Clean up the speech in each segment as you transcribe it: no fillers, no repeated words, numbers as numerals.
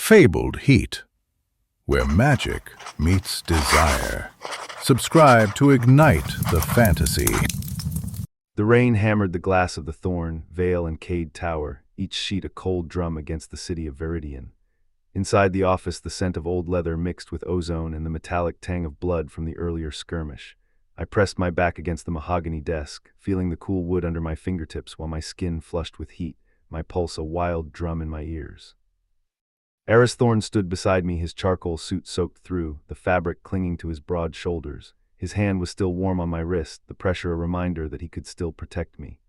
fabled heat, where magic meets desire. Subscribe to ignite the fantasy. The rain hammered the glass of the Thorn, Vale, and Cade Tower, each sheet a cold drum against the city of Viridian. Inside the office, the scent of old leather mixed with ozone and the metallic tang of blood from the earlier skirmish. I pressed my back against the mahogany desk, feeling the cool wood under my fingertips while my skin flushed with heat, my pulse a wild drum in my ears. Eris Thorn stood beside me, his charcoal suit soaked through, the fabric clinging to his broad shoulders. His hand was still warm on my wrist, the pressure a reminder that he could still protect me.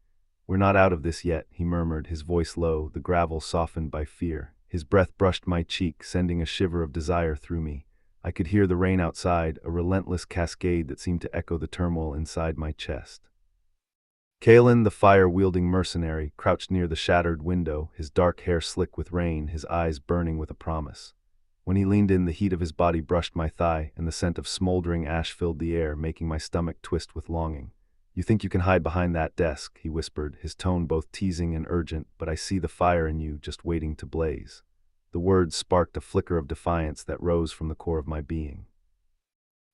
"We're not out of this yet," he murmured, his voice low, the gravel softened by fear. His breath brushed my cheek, sending a shiver of desire through me. I could hear the rain outside, a relentless cascade that seemed to echo the turmoil inside my chest. Kalen, the fire-wielding mercenary, crouched near the shattered window, his dark hair slick with rain, his eyes burning with a promise. When he leaned in, the heat of his body brushed my thigh, and the scent of smoldering ash filled the air, making my stomach twist with longing. "You think you can hide behind that desk," he whispered, his tone both teasing and urgent, "but I see the fire in you just waiting to blaze." The words sparked a flicker of defiance that rose from the core of my being.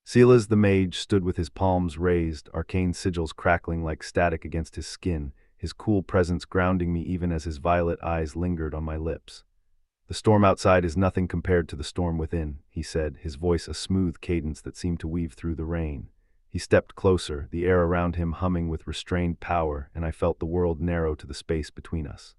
Silas the mage stood with his palms raised, arcane sigils crackling like static against his skin, his cool presence grounding me even as his violet eyes lingered on my lips. "The storm outside is nothing compared to the storm within," he said, his voice a smooth cadence that seemed to weave through the rain. He stepped closer, the air around him humming with restrained power, and I felt the world narrow to the space between us.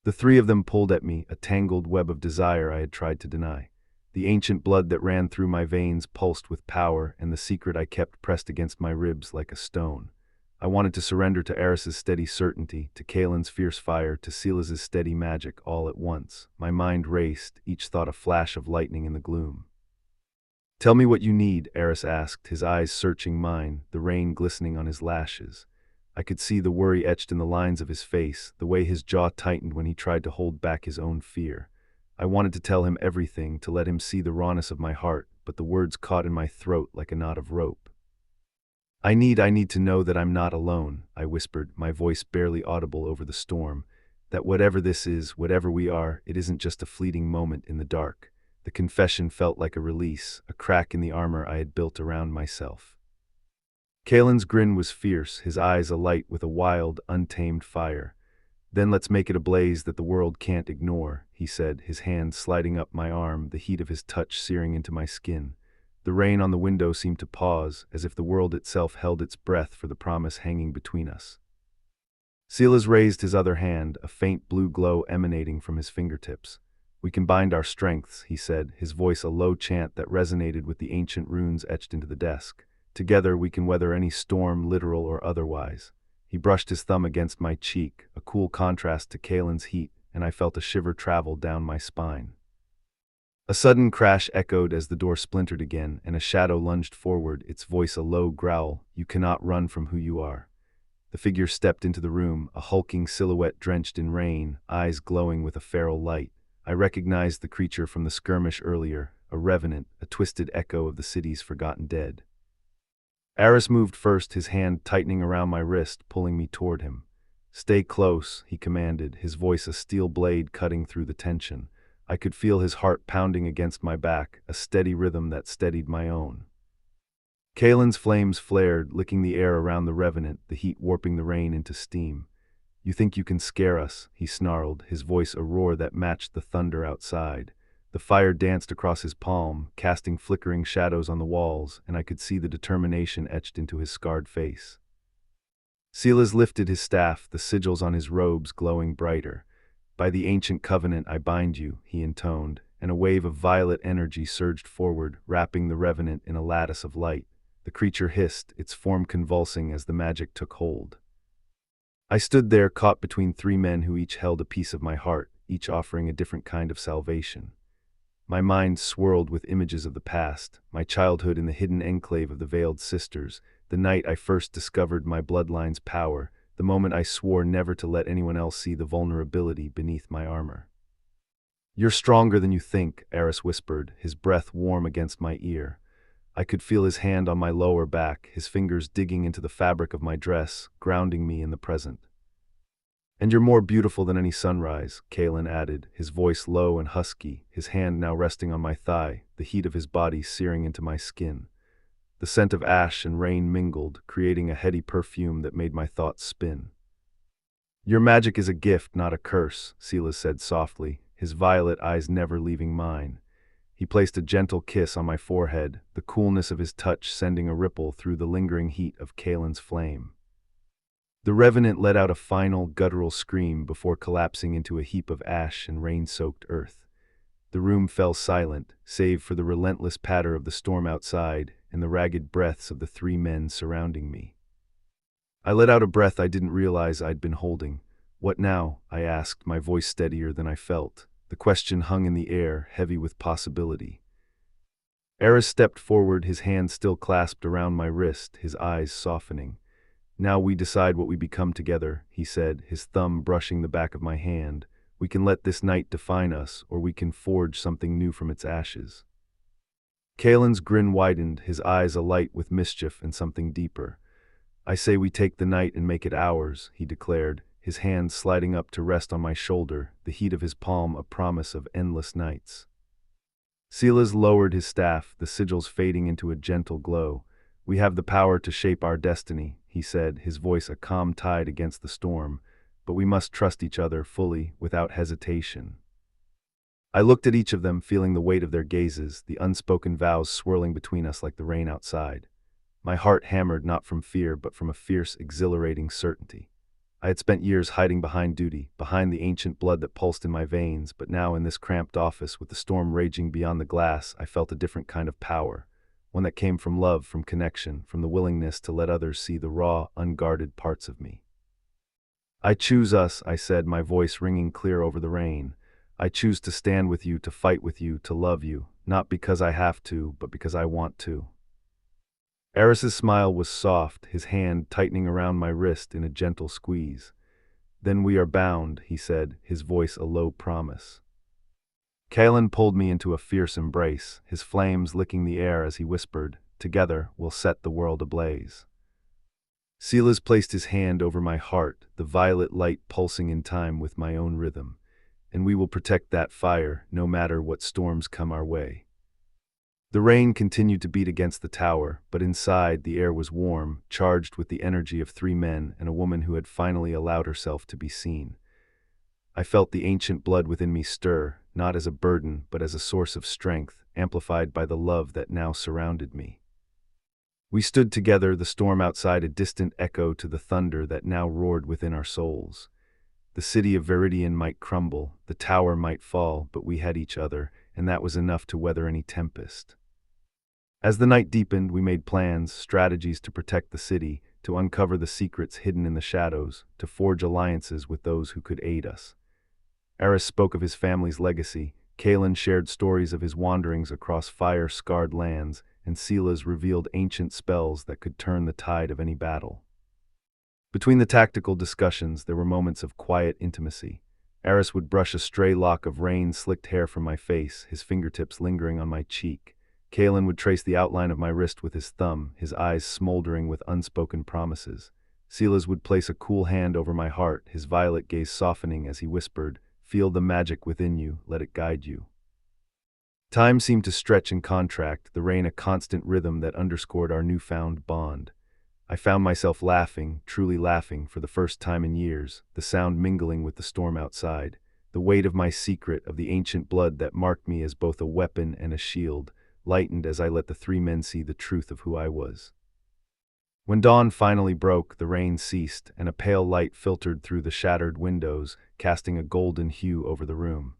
The three of them pulled at me, a tangled web of desire I had tried to deny. The ancient blood that ran through my veins pulsed with power, and the secret I kept pressed against my ribs like a stone. I wanted to surrender to Eris's steady certainty, to Kalen's fierce fire, to Silas's steady magic, all at once. My mind raced, each thought a flash of lightning in the gloom. "Tell me what you need," Eris asked, his eyes searching mine, the rain glistening on his lashes. I could see the worry etched in the lines of his face, the way his jaw tightened when he tried to hold back his own fear. I wanted to tell him everything, to let him see the rawness of my heart, but the words caught in my throat like a knot of rope. I need to know that I'm not alone," I whispered, my voice barely audible over the storm. "That whatever this is, whatever we are, it isn't just a fleeting moment in the dark." The confession felt like a release, a crack in the armor I had built around myself. Kalen's grin was fierce, his eyes alight with a wild, untamed fire. "Then let's make it a blaze that the world can't ignore," he said, his hand sliding up my arm, the heat of his touch searing into my skin. The rain on the window seemed to pause, as if the world itself held its breath for the promise hanging between us. Silas raised his other hand, a faint blue glow emanating from his fingertips. "We can bind our strengths," he said, his voice a low chant that resonated with the ancient runes etched into the desk. "Together we can weather any storm, literal or otherwise." He brushed his thumb against my cheek, a cool contrast to Kalen's heat, and I felt a shiver travel down my spine. A sudden crash echoed as the door splintered again, and a shadow lunged forward, its voice a low growl, "You cannot run from who you are." The figure stepped into the room, a hulking silhouette drenched in rain, eyes glowing with a feral light. I recognized the creature from the skirmish earlier, a revenant, a twisted echo of the city's forgotten dead. Eris moved first, his hand tightening around my wrist, pulling me toward him. "Stay close," he commanded, his voice a steel blade cutting through the tension. I could feel his heart pounding against my back, a steady rhythm that steadied my own. Kalen's flames flared, licking the air around the revenant, the heat warping the rain into steam. "You think you can scare us," he snarled, his voice a roar that matched the thunder outside. The fire danced across his palm, casting flickering shadows on the walls, and I could see the determination etched into his scarred face. Silas lifted his staff, the sigils on his robes glowing brighter. "By the ancient covenant I bind you," he intoned, and a wave of violet energy surged forward, wrapping the revenant in a lattice of light. The creature hissed, its form convulsing as the magic took hold. I stood there, caught between three men who each held a piece of my heart, each offering a different kind of salvation. My mind swirled with images of the past, my childhood in the hidden enclave of the Veiled Sisters, the night I first discovered my bloodline's power, the moment I swore never to let anyone else see the vulnerability beneath my armor. "You're stronger than you think," Eris whispered, his breath warm against my ear. I could feel his hand on my lower back, his fingers digging into the fabric of my dress, grounding me in the present. And you're more beautiful than any sunrise, Kalen added, his voice low and husky, his hand now resting on my thigh, the heat of his body searing into my skin. The scent of ash and rain mingled, creating a heady perfume that made my thoughts spin. Your magic is a gift, not a curse, Silas said softly, his violet eyes never leaving mine. He placed a gentle kiss on my forehead, the coolness of his touch sending a ripple through the lingering heat of Kalen's flame. The revenant let out a final, guttural scream before collapsing into a heap of ash and rain-soaked earth. The room fell silent, save for the relentless patter of the storm outside and the ragged breaths of the three men surrounding me. I let out a breath I didn't realize I'd been holding. What now? I asked, my voice steadier than I felt. The question hung in the air, heavy with possibility. Eris stepped forward, his hand still clasped around my wrist, his eyes softening. Now we decide what we become together, he said, his thumb brushing the back of my hand. We can let this night define us, or we can forge something new from its ashes. Kalen's grin widened, his eyes alight with mischief and something deeper. I say we take the night and make it ours, he declared, his hand sliding up to rest on my shoulder, the heat of his palm a promise of endless nights. Silas lowered his staff, the sigils fading into a gentle glow. We have the power to shape our destiny, he said, his voice a calm tide against the storm, but we must trust each other fully, without hesitation. I looked at each of them, feeling the weight of their gazes, the unspoken vows swirling between us like the rain outside. My heart hammered not from fear, but from a fierce, exhilarating certainty. I had spent years hiding behind duty, behind the ancient blood that pulsed in my veins, but now in this cramped office, with the storm raging beyond the glass, I felt a different kind of power, one that came from love, from connection, from the willingness to let others see the raw, unguarded parts of me. I choose us, I said, my voice ringing clear over the rain. I choose to stand with you, to fight with you, to love you, not because I have to, but because I want to. Eris's smile was soft, his hand tightening around my wrist in a gentle squeeze. Then we are bound, he said, his voice a low promise. Kalen pulled me into a fierce embrace, his flames licking the air as he whispered, together we'll set the world ablaze. Silas placed his hand over my heart, the violet light pulsing in time with my own rhythm, and we will protect that fire, no matter what storms come our way. The rain continued to beat against the tower, but inside the air was warm, charged with the energy of three men and a woman who had finally allowed herself to be seen. I felt the ancient blood within me stir, not as a burden, but as a source of strength, amplified by the love that now surrounded me. We stood together, the storm outside a distant echo to the thunder that now roared within our souls. The city of Viridian might crumble, the tower might fall, but we had each other, and that was enough to weather any tempest. As the night deepened, we made plans, strategies to protect the city, to uncover the secrets hidden in the shadows, to forge alliances with those who could aid us. Eris spoke of his family's legacy, Kalen shared stories of his wanderings across fire-scarred lands, and Silas revealed ancient spells that could turn the tide of any battle. Between the tactical discussions, there were moments of quiet intimacy. Eris would brush a stray lock of rain-slicked hair from my face, his fingertips lingering on my cheek. Kalen would trace the outline of my wrist with his thumb, his eyes smoldering with unspoken promises. Silas would place a cool hand over my heart, his violet gaze softening as he whispered, "Feel the magic within you, let it guide you." Time seemed to stretch and contract, the rain a constant rhythm that underscored our newfound bond. I found myself laughing, truly laughing, for the first time in years, the sound mingling with the storm outside, the weight of my secret, of the ancient blood that marked me as both a weapon and a shield, lightened as I let the three men see the truth of who I was. When dawn finally broke, the rain ceased, and a pale light filtered through the shattered windows, casting a golden hue over the room.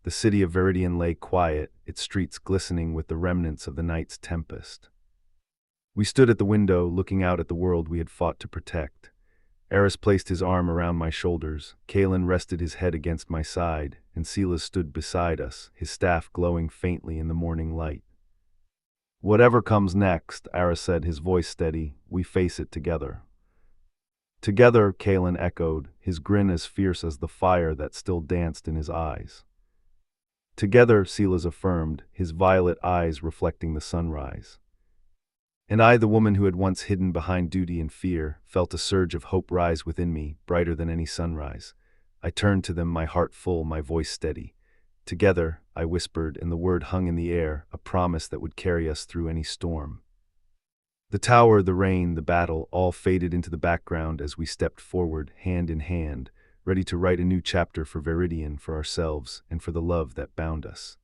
The city of Viridian lay quiet, its streets glistening with the remnants of the night's tempest. We stood at the window, looking out at the world we had fought to protect. Eris placed his arm around my shoulders, Kalen rested his head against my side, and Silas stood beside us, his staff glowing faintly in the morning light. "Whatever comes next," Eris said, his voice steady, "we face it together." "Together," Kalen echoed, his grin as fierce as the fire that still danced in his eyes. "Together," Silas affirmed, his violet eyes reflecting the sunrise. And I, the woman who had once hidden behind duty and fear, felt a surge of hope rise within me, brighter than any sunrise. I turned to them, my heart full, my voice steady. Together, I whispered, and the word hung in the air, a promise that would carry us through any storm. The tower, the rain, the battle, all faded into the background as we stepped forward, hand in hand, ready to write a new chapter for Viridian, for ourselves, and for the love that bound us.